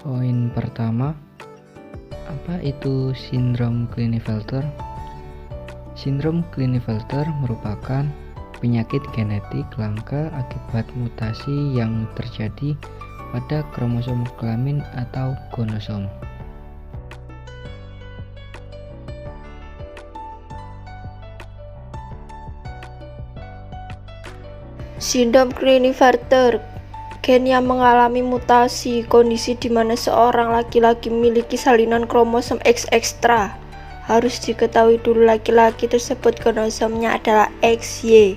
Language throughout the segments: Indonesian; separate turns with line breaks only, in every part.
Poin pertama, apa itu sindrom Klinefelter? Sindrom Klinefelter merupakan penyakit genetik langka akibat mutasi yang terjadi pada kromosom kelamin atau gonosom.
Sindrom Klinefelter, gen yang mengalami mutasi, kondisi di mana seorang laki-laki memiliki salinan kromosom X ekstra. Harus diketahui dulu laki-laki tersebut kromosomnya adalah XY.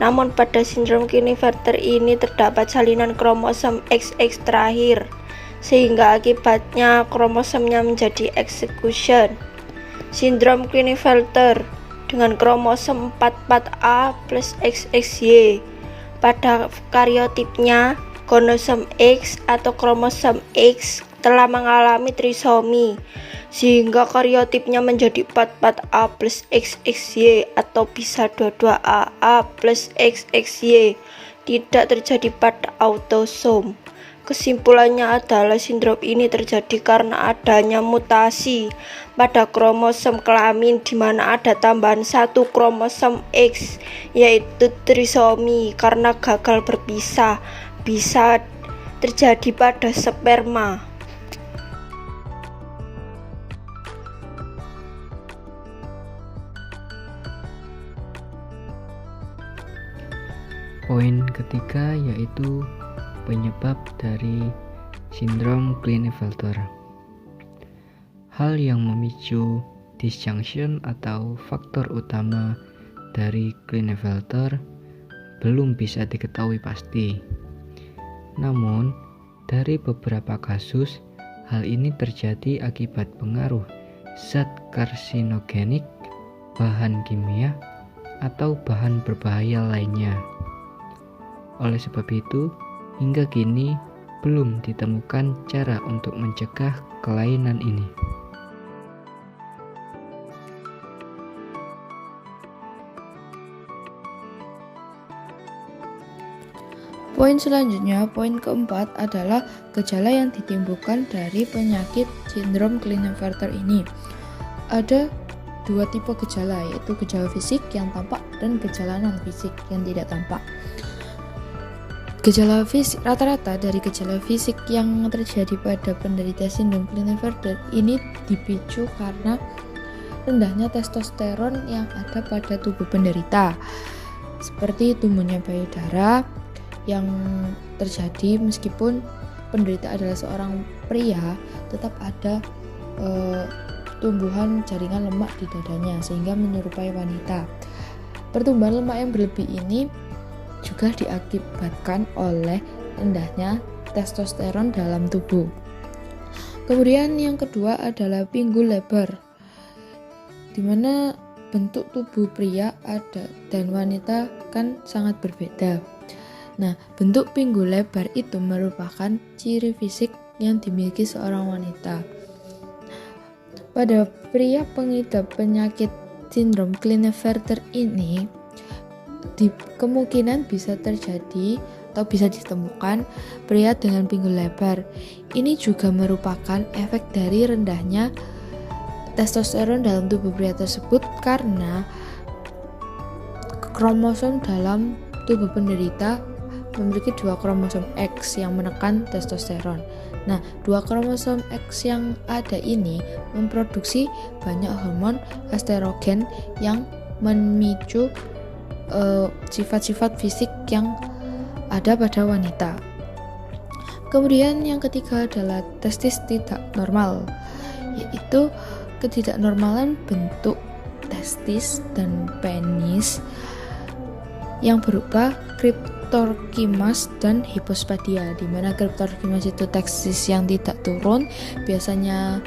Namun pada sindrom Klinefelter ini terdapat salinan kromosom XX terakhir, sehingga akibatnya kromosomnya menjadi execution. Sindrom Klinefelter dengan kromosom 44A plus XXY. Pada karyotipnya, kromosom X atau kromosom X telah mengalami trisomi, sehingga karyotipnya menjadi 44A plus XXY atau bisa 22AA plus XXY, tidak terjadi pada autosom. Kesimpulannya adalah sindrom ini terjadi karena adanya mutasi pada kromosom kelamin di mana ada tambahan satu kromosom X, yaitu trisomi. Karena gagal berpisah bisa terjadi pada sperma.
Poin ketiga yaitu penyebab dari sindrom Klinefelter. Hal yang memicu disjunction atau faktor utama dari Klinefelter belum bisa diketahui pasti. Namun, dari beberapa kasus, hal ini terjadi akibat pengaruh zat karsinogenik, bahan kimia, atau bahan berbahaya lainnya. Oleh sebab itu, hingga kini belum ditemukan cara untuk mencegah kelainan ini.
Poin selanjutnya, poin keempat adalah gejala yang ditimbulkan dari penyakit sindrom Klinefelter ini. Ada dua tipe gejala, yaitu gejala fisik yang tampak dan gejala non-fisik yang tidak tampak. Gejala fisik, rata-rata dari gejala fisik yang terjadi pada penderita sindrom Klinefelter ini dipicu karena rendahnya testosteron yang ada pada tubuh penderita, seperti tumbuhnya payudara yang terjadi meskipun penderita adalah seorang pria, tetap ada tumbuhan jaringan lemak di dadanya sehingga menyerupai wanita. Pertumbuhan lemak yang berlebih ini juga diakibatkan oleh rendahnya testosteron dalam tubuh. Kemudian yang kedua adalah pinggul lebar, di mana bentuk tubuh pria dan wanita kan sangat berbeda. Nah, bentuk pinggul lebar itu merupakan ciri fisik yang dimiliki seorang wanita. Pada pria pengidap penyakit sindrom Klinefelter ini, kemungkinan bisa terjadi atau bisa ditemukan pria dengan pinggul lebar. Ini juga merupakan efek dari rendahnya testosteron dalam tubuh pria tersebut karena kromosom dalam tubuh penderita memiliki dua kromosom X yang menekan testosteron. Nah, dua kromosom X yang ada ini memproduksi banyak hormon estrogen yang memicu sifat-sifat fisik yang ada pada wanita. Kemudian yang ketiga adalah testis tidak normal, yaitu ketidaknormalan bentuk testis dan penis yang berupa kriptorkimas dan hipospadia, di mana kriptorkimas itu testis yang tidak turun, biasanya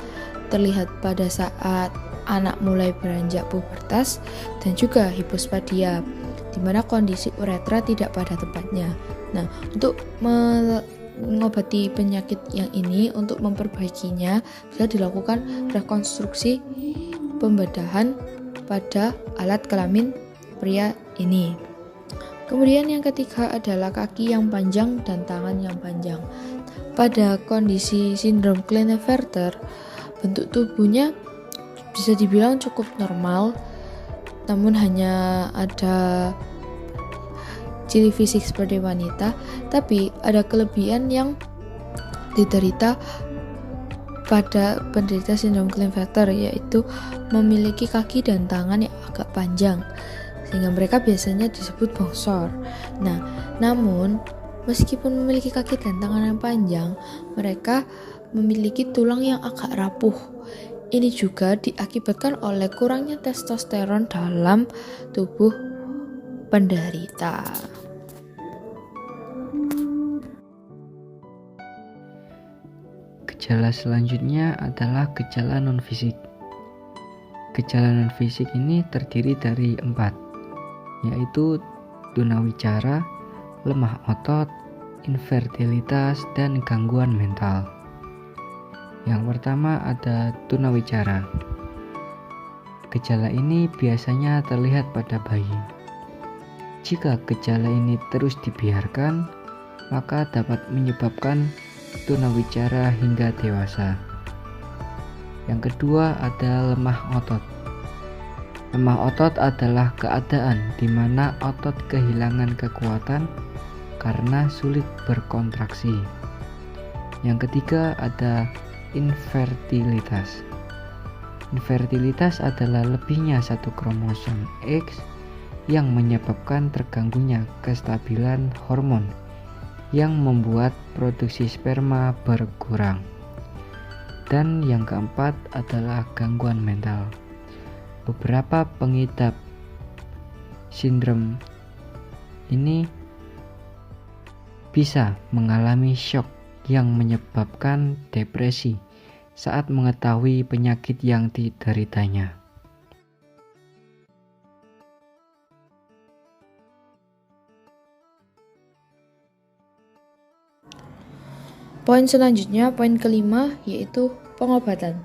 terlihat pada saat anak mulai beranjak pubertas, dan juga hipospadia, di mana kondisi uretra tidak pada tempatnya. Nah, untuk mengobati penyakit yang ini, untuk memperbaikinya, bisa dilakukan rekonstruksi pembedahan pada alat kelamin pria ini. Kemudian yang ketiga adalah kaki yang panjang dan tangan yang panjang. Pada kondisi sindrom Klinefelter, bentuk tubuhnya bisa dibilang cukup normal, namun hanya ada ciri fisik seperti wanita, tapi ada kelebihan yang diderita pada penderita sindrom Klinefelter, yaitu memiliki kaki dan tangan yang agak panjang, sehingga mereka biasanya disebut bongsor. Nah, namun meskipun memiliki kaki dan tangan yang panjang, mereka memiliki tulang yang agak rapuh. Ini juga diakibatkan oleh kurangnya testosteron dalam tubuh penderita.
Gejala selanjutnya adalah gejala non-fisik. Gejala non-fisik ini terdiri dari 4, yaitu tunawicara, lemah otot, infertilitas, dan gangguan mental. Yang pertama ada tunawicara. Gejala ini biasanya terlihat pada bayi. Jika gejala ini terus dibiarkan, maka dapat menyebabkan tunawicara hingga dewasa. Yang kedua ada lemah otot. Lemah otot adalah keadaan di mana otot kehilangan kekuatan karena sulit berkontraksi. Yang ketiga ada infertilitas. Infertilitas adalah lebihnya satu kromosom X yang menyebabkan terganggunya kestabilan hormon yang membuat produksi sperma berkurang. Dan yang keempat adalah gangguan mental. Beberapa pengidap sindrom ini bisa mengalami shock yang menyebabkan depresi saat mengetahui penyakit yang dideritanya.
Poin selanjutnya, poin kelima, yaitu pengobatan.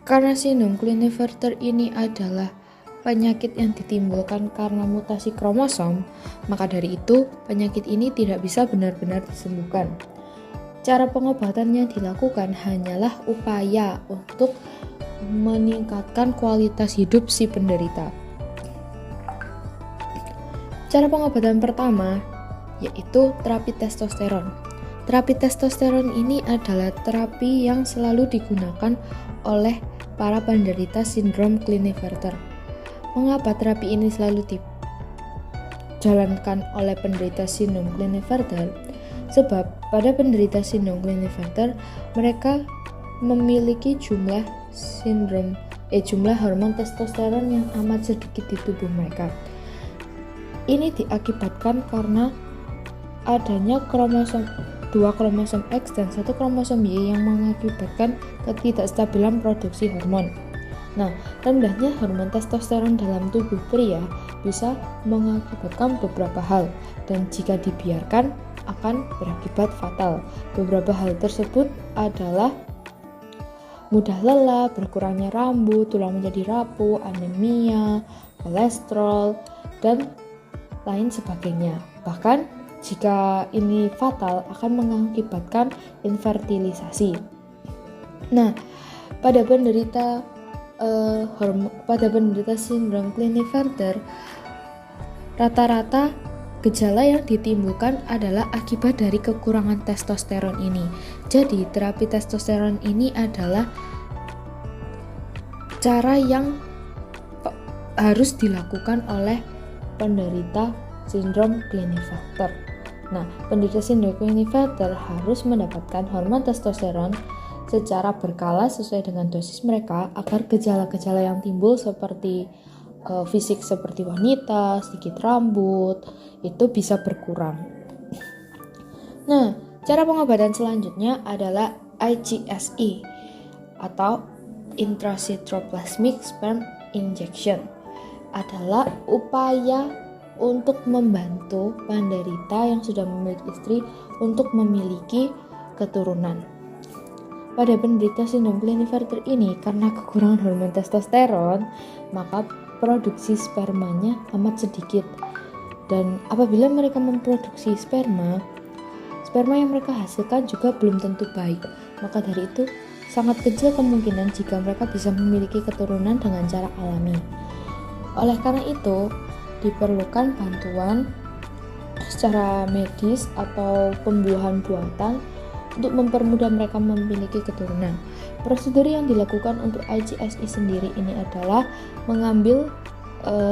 Karena sindrom Klinefelter ini adalah penyakit yang ditimbulkan karena mutasi kromosom, maka dari itu penyakit ini tidak bisa benar-benar disembuhkan. Cara pengobatan yang dilakukan hanyalah upaya untuk meningkatkan kualitas hidup si penderita. Cara pengobatan pertama yaitu terapi testosteron. Terapi testosteron ini adalah terapi yang selalu digunakan oleh para penderita sindrom Klinefelter. Mengapa terapi ini selalu dijalankan oleh penderita sindrom Klinefelter? Sebab pada penderita sindrom Klinefelter mereka memiliki jumlah hormon testosteron yang amat sedikit di tubuh mereka. Ini diakibatkan karena adanya dua kromosom X dan satu kromosom Y yang mengakibatkan ketidakstabilan produksi hormon. Nah, rendahnya hormon testosteron dalam tubuh pria bisa mengakibatkan beberapa hal, dan jika dibiarkan akan berakibat fatal. Beberapa hal tersebut adalah mudah lelah, berkurangnya rambut, tulang menjadi rapuh, anemia, kolesterol, dan lain sebagainya. Bahkan jika ini fatal akan mengakibatkan infertilisasi. Nah, pada penderita sindrom Klinefelter, rata-rata gejala yang ditimbulkan adalah akibat dari kekurangan testosteron ini. Jadi, terapi testosteron ini adalah cara yang harus dilakukan oleh penderita sindrom Klinefelter. Nah, penderita sindrom Klinefelter harus mendapatkan hormon testosteron secara berkala sesuai dengan dosis mereka agar gejala-gejala yang timbul seperti fisik seperti wanita, sedikit rambut, itu bisa berkurang. Nah, cara pengobatan selanjutnya adalah IGSI atau Intracytoplasmic Sperm Injection. Adalah upaya untuk membantu penderita yang sudah memiliki istri untuk memiliki keturunan. Pada penderita sindrom Klinefelter ini, karena kekurangan hormon testosteron, maka produksi spermanya amat sedikit. Dan apabila mereka memproduksi sperma, Sperma yang mereka hasilkan juga belum tentu baik. Maka dari itu, sangat kecil kemungkinan jika mereka bisa memiliki keturunan dengan cara alami. Oleh karena itu, diperlukan bantuan secara medis atau pembuahan buatan untuk mempermudah mereka memiliki keturunan. Prosedur yang dilakukan untuk ICSI sendiri ini adalah mengambil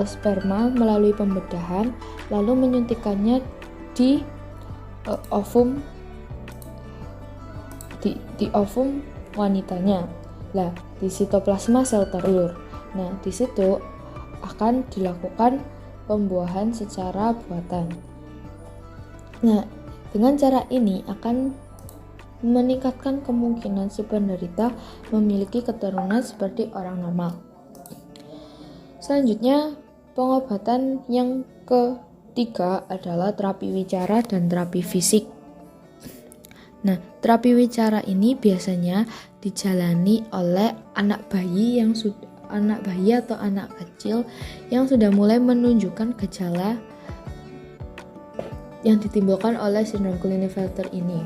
sperma melalui pembedahan, lalu menyuntikkannya di ovum wanitanya. Nah, di sitoplasma sel telur. Nah, di situ akan dilakukan pembuahan secara buatan. Nah, dengan cara ini akan meningkatkan kemungkinan si penderita memiliki keturunan seperti orang normal. Selanjutnya, pengobatan yang ketiga adalah terapi wicara dan terapi fisik. Nah, terapi wicara ini biasanya dijalani oleh anak bayi atau anak kecil yang sudah mulai menunjukkan gejala yang ditimbulkan oleh sindrom Klinefelter ini.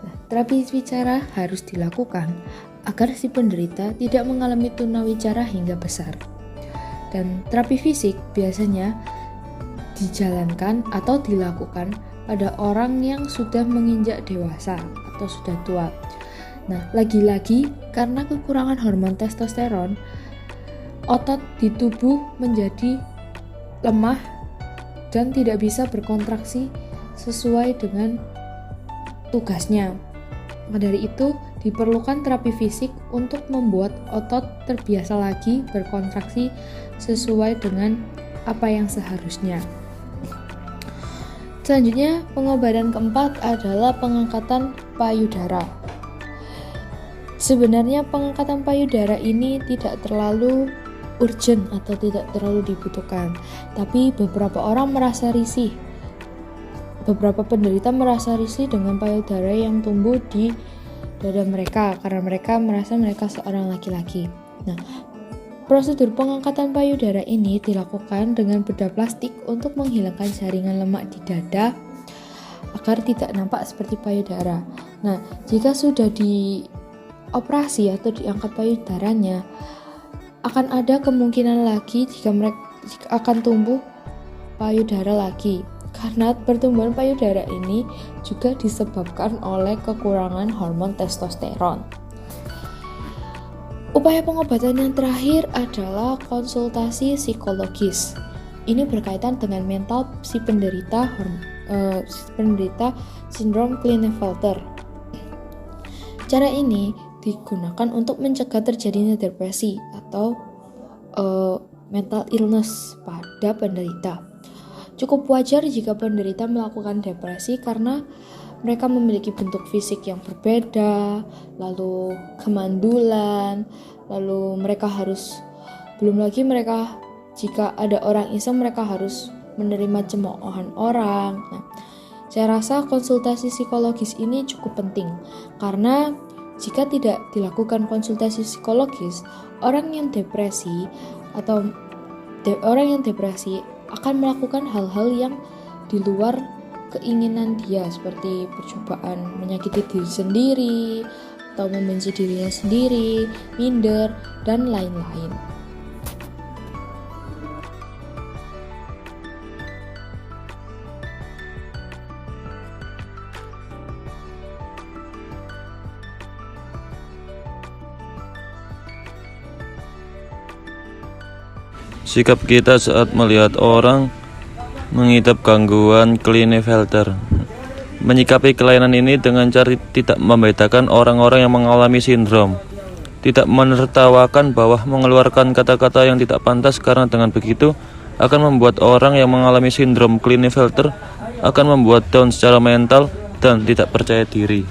Nah, terapi wicara harus dilakukan agar si penderita tidak mengalami tunawicara hingga besar. Dan terapi fisik biasanya dijalankan atau dilakukan pada orang yang sudah menginjak dewasa atau sudah tua. Nah, lagi-lagi karena kekurangan hormon testosteron, otot di tubuh menjadi lemah dan tidak bisa berkontraksi sesuai dengan tugasnya. Maka dari itu, diperlukan terapi fisik untuk membuat otot terbiasa lagi berkontraksi sesuai dengan apa yang seharusnya. Selanjutnya, pengobatan keempat adalah pengangkatan payudara. Sebenarnya pengangkatan payudara ini tidak terlalu urgent atau tidak terlalu dibutuhkan, tapi beberapa orang merasa risih. Beberapa penderita merasa risih dengan payudara yang tumbuh di dada mereka karena mereka merasa mereka seorang laki-laki. Nah, prosedur pengangkatan payudara ini dilakukan dengan bedah plastik untuk menghilangkan jaringan lemak di dada agar tidak nampak seperti payudara. Nah, jika sudah dioperasi atau diangkat payudaranya, akan ada kemungkinan lagi jika akan tumbuh payudara lagi. Karena pertumbuhan payudara ini juga disebabkan oleh kekurangan hormon testosteron. Upaya pengobatan yang terakhir adalah konsultasi psikologis. Ini berkaitan dengan mental si penderita sindrom Klinefelter. Cara ini digunakan untuk mencegah terjadinya depresi atau mental illness pada penderita. Cukup wajar jika penderita melakukan depresi karena mereka memiliki bentuk fisik yang berbeda, lalu kemandulan, lalu mereka jika ada orang iseng mereka harus menerima cemoohan orang. Nah, saya rasa konsultasi psikologis ini cukup penting karena jika tidak dilakukan konsultasi psikologis, orang yang depresi akan melakukan hal-hal yang di luar keinginan dia, seperti percobaan menyakiti diri sendiri atau membenci dirinya sendiri, minder, dan lain-lain.
Sikap kita saat melihat orang mengidap gangguan Klinefelter. Menyikapi kelainan ini dengan cara tidak membedakan orang-orang yang mengalami sindrom, tidak menertawakan bahwa mengeluarkan kata-kata yang tidak pantas, karena dengan begitu akan membuat orang yang mengalami sindrom Klinefelter akan membuat down secara mental dan tidak percaya diri.